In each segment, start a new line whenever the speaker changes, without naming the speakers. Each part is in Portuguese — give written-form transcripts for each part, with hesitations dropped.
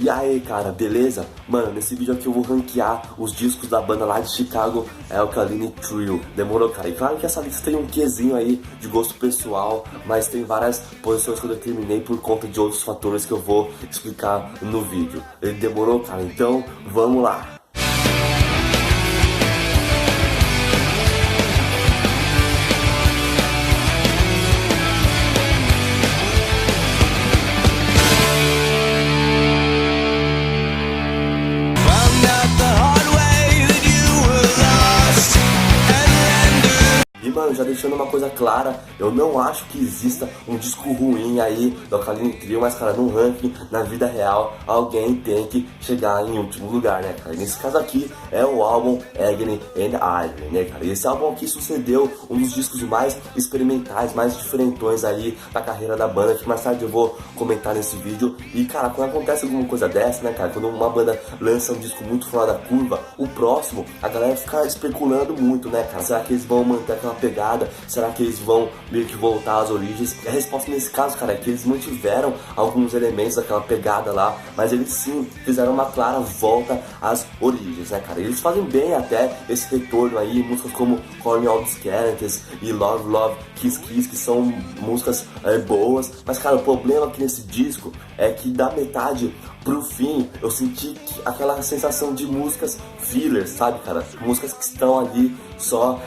E aí, cara, beleza? Mano, nesse vídeo aqui eu vou ranquear os discos da banda lá de Chicago, Alkaline Trio. Demorou, cara? E claro que essa lista tem um quezinho aí de gosto pessoal, mas tem várias posições que eu determinei por conta de outros fatores que eu vou explicar no vídeo. Demorou, cara? Então, vamos lá! E mano, já deixando uma coisa clara, eu não acho que exista um disco ruim aí do Alkaline Trio, mas cara, no ranking, na vida real, alguém tem que chegar em último lugar, né, cara? E nesse caso aqui é o álbum Agony and Irony, né, cara? E esse álbum aqui sucedeu um dos discos mais experimentais, mais diferentões aí da carreira da banda, que mais tarde eu vou comentar nesse vídeo. E cara, quando acontece alguma coisa dessa, né, cara, quando uma banda lança um disco muito fora da curva, o próximo, a galera fica especulando muito, né, cara? Será que eles vão manter aquela pegada? Será que eles vão meio que voltar às origens? E a resposta nesse caso, cara, é que eles mantiveram alguns elementos daquela pegada lá, mas eles sim fizeram uma clara volta às origens, né, cara? E eles fazem bem até esse retorno aí, músicas como Calling All the Skeletons e Love Love Kiss Kiss, que são músicas boas, mas cara, o problema aqui nesse disco é que da metade pro fim eu senti aquela sensação de músicas fillers, sabe, cara? Músicas que estão ali só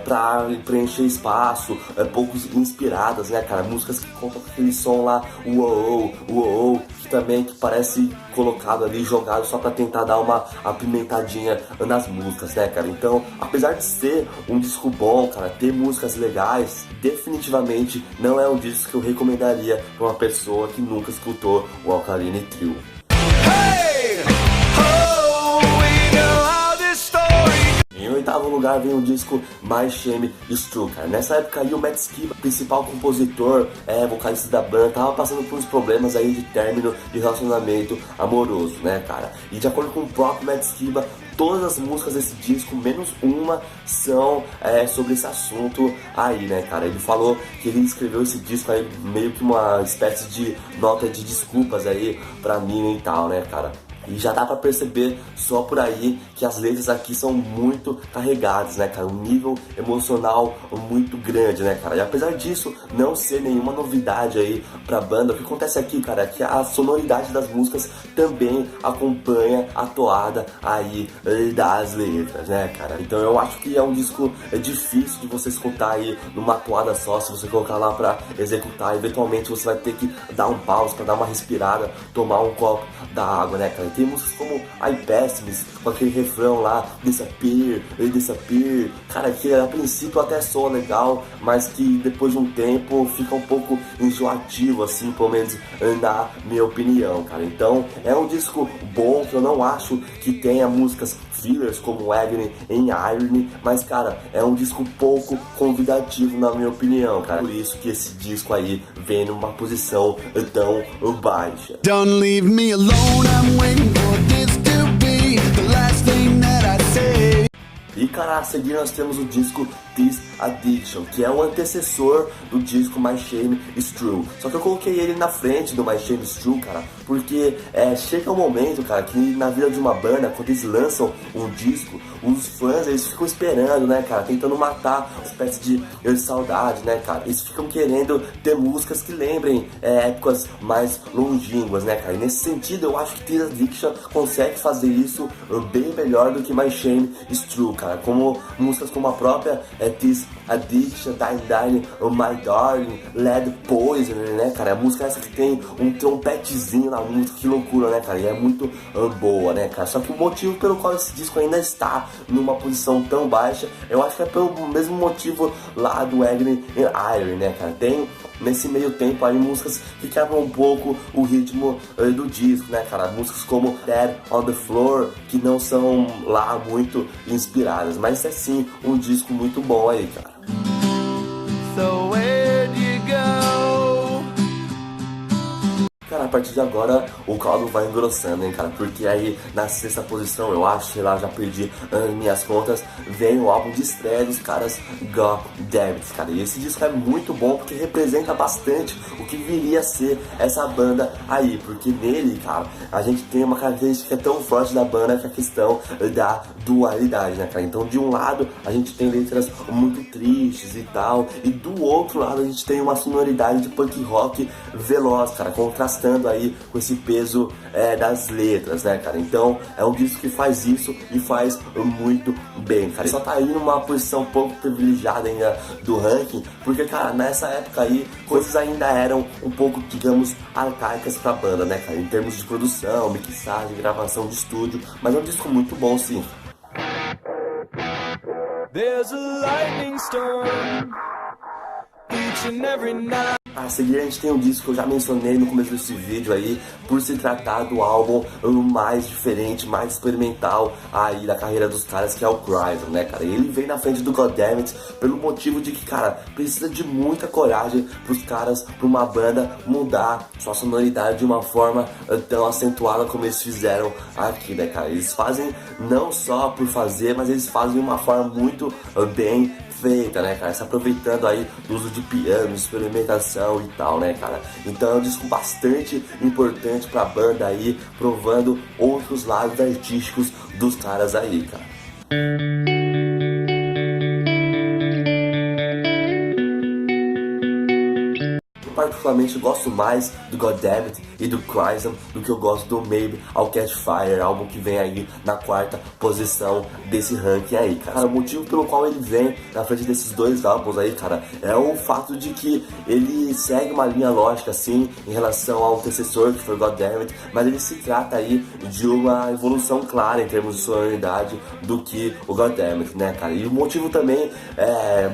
pra preencher espaço, poucos inspiradas, né, cara? Músicas que contam com aquele som lá, uou, uou, que também que parece colocado ali, jogado só pra tentar dar uma apimentadinha nas músicas, né, cara? Então, apesar de ser um disco bom, cara, ter músicas legais, definitivamente não é um disco que eu recomendaria pra uma pessoa que nunca escutou o Alkaline Trio. Em oitavo lugar vem o disco My Shame Is True, cara. Nessa época aí o Matt Skiba, principal compositor, vocalista da banda, tava passando por uns problemas aí de término de relacionamento amoroso, né, cara? E de acordo com o próprio Matt Skiba, todas as músicas desse disco, menos uma, são sobre esse assunto aí, né, cara? Ele falou que ele escreveu esse disco aí meio que uma espécie de nota de desculpas aí pra mim e tal, né, cara? E já dá pra perceber só por aí que as letras aqui são muito carregadas, né, cara? Um nível emocional muito grande, né, cara? E apesar disso não ser nenhuma novidade aí pra banda, o que acontece aqui, cara, é que a sonoridade das músicas também acompanha a toada aí das letras, né, cara? Então eu acho que é um disco difícil de você escutar aí numa toada só. Se você colocar lá pra executar, eventualmente você vai ter que dar um pause pra dar uma respirada, tomar um copo da água, né, cara? Tem músicas como I Pessimist, com aquele refrão lá, Disappear, Disappear, cara, que a princípio até soa legal, mas que depois de um tempo fica um pouco enjoativo, assim, pelo menos na minha opinião, cara. Então é um disco bom, que eu não acho que tenha músicas fillers como Agony and Irony, mas cara, é um disco pouco convidativo na minha opinião, cara. Por isso que esse disco aí vem numa posição tão baixa.
Don't leave me alone, I'm waiting for this to be the last thing that I say.
E cara, a seguir nós temos o disco This Addiction, que é o antecessor do disco My Shame Is True. Só que eu coloquei ele na frente do My Shame Is True, cara, porque chega um momento, cara, que na vida de uma banda, quando eles lançam um disco, os fãs, eles ficam esperando, né, cara, tentando matar uma espécie de saudade, né, cara. Eles ficam querendo ter músicas que lembrem épocas mais longínquas, né, cara. E nesse sentido, eu acho que This Addiction consegue fazer isso bem melhor do que My Shame Is True, cara. Como músicas como a própria This Addiction, Dying Dying, My Darling, Lead Poisoner, né, cara? A música essa que tem um trompetezinho na música, que loucura, né, cara? E é muito boa, né, cara? Só que o motivo pelo qual esse disco ainda está numa posição tão baixa, eu acho que é pelo mesmo motivo lá do Agony and Irony, né, cara? Tem nesse meio tempo aí músicas que quebram um pouco o ritmo do disco, né, cara? Músicas como Dead on the Floor, que não são lá muito inspiradas, mas é sim um disco muito bom aí, cara.
So where'd you go?
Cara, a partir de agora o caldo vai engrossando, hein, cara, porque aí na sexta posição, eu acho, sei lá, já perdi minhas contas, vem o álbum de estreia dos caras God Damn It, cara, e esse disco é muito bom porque representa bastante o que viria a ser essa banda aí, porque nele, cara, a gente tem uma característica tão forte da banda que é a questão da dualidade, né, cara, então de um lado a gente tem letras muito tristes e tal, e do outro lado a gente tem uma sonoridade de punk rock veloz, cara, contrastando aí com esse peso das letras, né, cara, então é um disco que faz isso e faz muito bem, cara, só tá aí numa posição um pouco privilegiada ainda do ranking, porque, cara, nessa época aí, coisas ainda eram um pouco, digamos, arcaicas pra banda, né, cara, em termos de produção, mixagem, gravação de estúdio, mas é um disco muito bom, sim.
There's a lightning storm each and every night.
A seguir a gente tem um disco que eu já mencionei no começo desse vídeo aí, por se tratar do álbum mais diferente, mais experimental aí da carreira dos caras, que é o Cryzon, né, cara? E ele vem na frente do God Damn It pelo motivo de que, cara, precisa de muita coragem pros caras, pra uma banda mudar sua sonoridade de uma forma tão acentuada como eles fizeram aqui, né, cara? Eles fazem não só por fazer, mas eles fazem de uma forma muito bem feita, né, cara, se aproveitando aí do uso de piano, experimentação e tal, né, cara, então é um disco bastante importante pra banda aí, provando outros lados artísticos dos caras aí, cara. Particularmente gosto mais do God Damn It e do Cryzon do que eu gosto do Maybe I'll Catch Fire, álbum que vem aí na quarta posição desse ranking aí, cara. O motivo pelo qual ele vem na frente desses dois álbuns aí, cara, é o fato de que ele segue uma linha lógica, assim, em relação ao antecessor, que foi o God Damn It, mas ele se trata aí de uma evolução clara em termos de sonoridade do que o God Damn It, né, cara. E o motivo também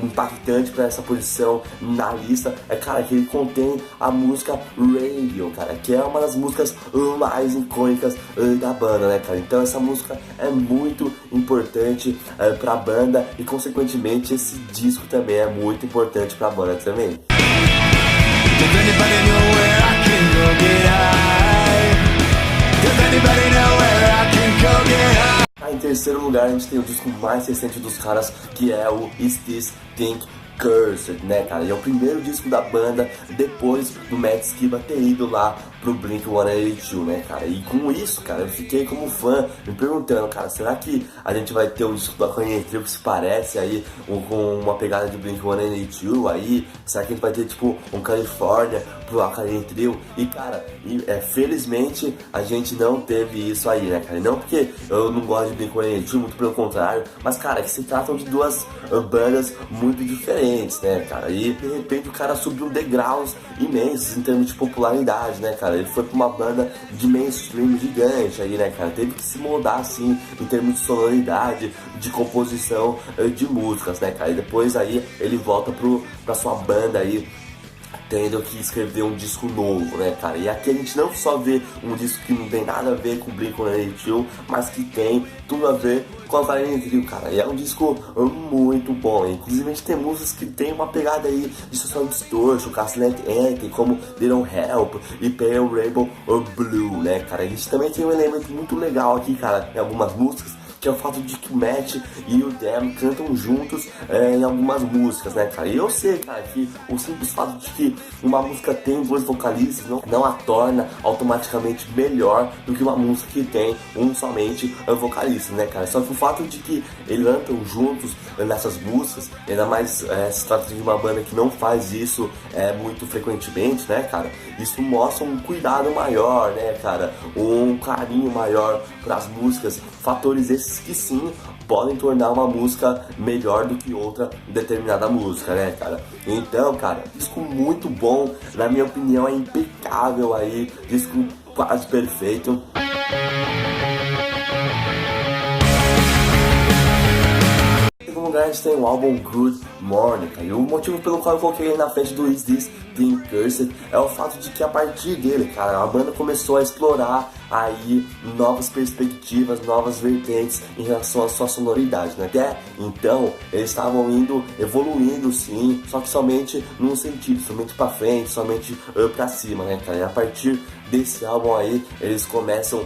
impactante para essa posição na lista é, cara, que ele contém a música Radio, cara, que é uma das músicas mais icônicas da banda, né, cara? Então essa música é muito importante pra banda e, consequentemente, esse disco também é muito importante pra banda também.
Does anybody know where I can go get high? Does anybody know where I can go get high?
Em terceiro lugar a gente tem o disco mais recente dos caras, que é o Is This Thing Cursed, né, cara? E é o primeiro disco da banda depois do Matt Skiba ter ido lá pro Blink-182, né, cara? E com isso, cara, eu fiquei como fã me perguntando, cara, será que a gente vai ter um disco da Kanye Trio que se parece aí com uma pegada de Blink-182 aí? Será que a gente vai ter, tipo, um California pro Kanye Trio? E, cara, felizmente a gente não teve isso aí, né, cara? Não porque eu não gosto de Blink-182, muito pelo contrário, mas, cara, que se tratam de duas bandas muito diferentes, né, cara? E de repente o cara subiu degraus imensos em termos de popularidade, né, cara? Ele foi pra uma banda de mainstream gigante aí, né, cara? Teve que se moldar, assim, em termos de sonoridade, de composição de músicas, né, cara? E depois aí ele volta pra sua banda aí, tendo que escrever um disco novo, né, cara? E aqui a gente não só vê um disco que não tem nada a ver com Blink-182, mas que tem tudo a ver com a Kanye Trio, cara. E é um disco muito bom, hein? Inclusive a gente tem músicas que tem uma pegada aí de Social Distortion, Gaslight Anthem, como They Don't Help e Pale Rainbow Blue, né, cara? A gente também tem um elemento muito legal aqui, cara, em algumas músicas, que é o fato de que o Matt e o Damn cantam juntos em algumas músicas, né, cara? E eu sei, cara, que o simples fato de que uma música tem dois vocalistas não a torna automaticamente melhor do que uma música que tem somente vocalista, né, cara? Só que o fato de que eles cantam juntos nessas músicas, ainda mais se trata de uma banda que não faz isso muito frequentemente, né, cara? Isso mostra um cuidado maior, né, cara? Um carinho maior para as músicas, fatores esses que sim podem tornar uma música melhor do que outra determinada música, né, cara? Então, cara, disco muito bom, na minha opinião é impecável aí, disco quase perfeito. lugar a gente tem o álbum Good Morning, cara. E o motivo pelo qual eu coloquei ele na frente do Is This Thing Cursed é o fato de que a partir dele, cara, a banda começou a explorar aí novas perspectivas, novas vertentes em relação à sua sonoridade, né? Até então eles estavam evoluindo sim, só que somente num sentido, somente pra frente, somente pra cima, né, cara? E a partir desse álbum aí, eles começam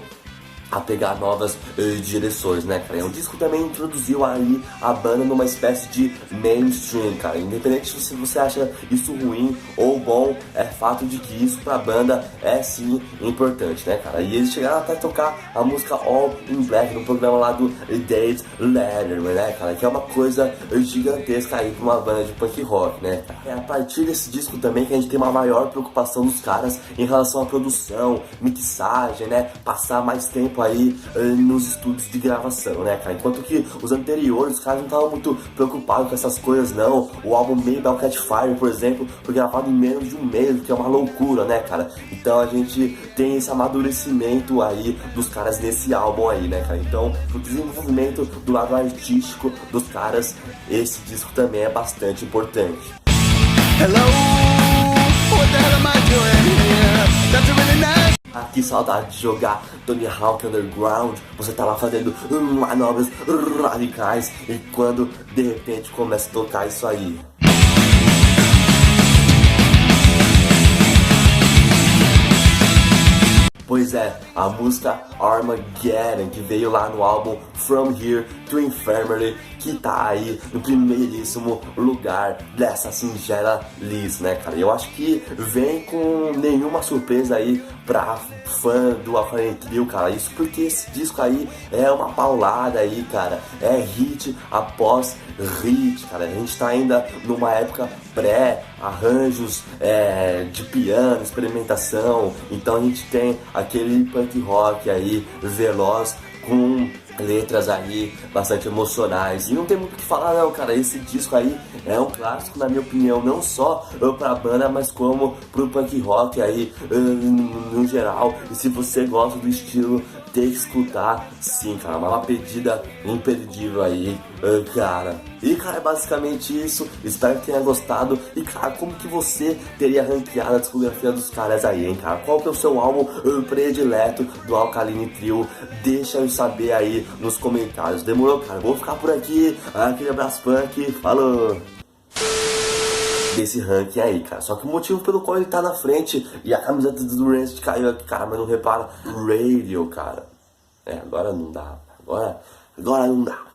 a pegar novas direções, né, cara? O disco também introduziu aí a banda numa espécie de mainstream, cara. Independente se você acha isso ruim ou bom, é fato de que isso pra banda é sim importante, né, cara? E eles chegaram até a tocar a música All in Black no programa lá do David Letterman, né, cara? Que é uma coisa gigantesca aí pra uma banda de punk rock, né? É a partir desse disco também que a gente tem uma maior preocupação dos caras em relação à produção, mixagem, né? Passar mais tempo aí nos estúdios de gravação, né, cara? Enquanto que os anteriores, os caras não estavam muito preocupados com essas coisas, não. O álbum Maybe I'll Catch Fire, por exemplo, foi gravado em menos de um mês, o que é uma loucura, né, cara? Então a gente tem esse amadurecimento aí dos caras nesse álbum aí, né, cara? Então, pro desenvolvimento do lado artístico dos caras, esse disco também é bastante importante.
Hello, what the hell am I doing here? That's a really nice.
Que saudade de jogar Tony Hawk Underground. Você tá lá fazendo manobras radicais e quando de repente começa a tocar isso aí. Pois é, a música Armageddon, que veio lá no álbum From Here to Infirmary, que tá aí no primeiríssimo lugar dessa singela list, né, cara? Eu acho que vem com nenhuma surpresa aí pra fã do Alkaline Trio, cara. Isso porque esse disco aí é uma paulada aí, cara. É hit após hit, cara. A gente tá ainda numa época pré-arranjos de piano, experimentação. Então a gente tem aquele punk rock aí veloz com letras aí bastante emocionais. E não tem muito o que falar não, cara. Esse disco aí é um clássico, na minha opinião, não só pra banda, mas como pro punk rock aí no geral. E se você gosta do estilo, tem que escutar sim, cara. Uma pedida imperdível aí, cara. E, cara, é basicamente isso. Espero que tenha gostado. E, cara, como que você teria ranqueado a discografia dos caras aí, hein, cara? Qual que é o seu álbum predileto do Alkaline Trio? Deixa eu saber aí nos comentários. Demorou, cara? Vou ficar por aqui. Aquele abraço punk. Falou! Desse ranking aí, cara. Só que o motivo pelo qual ele tá na frente e a camiseta do Rancid caiu aqui, cara, mas não repara. Radio, cara. Agora não dá. Agora não dá.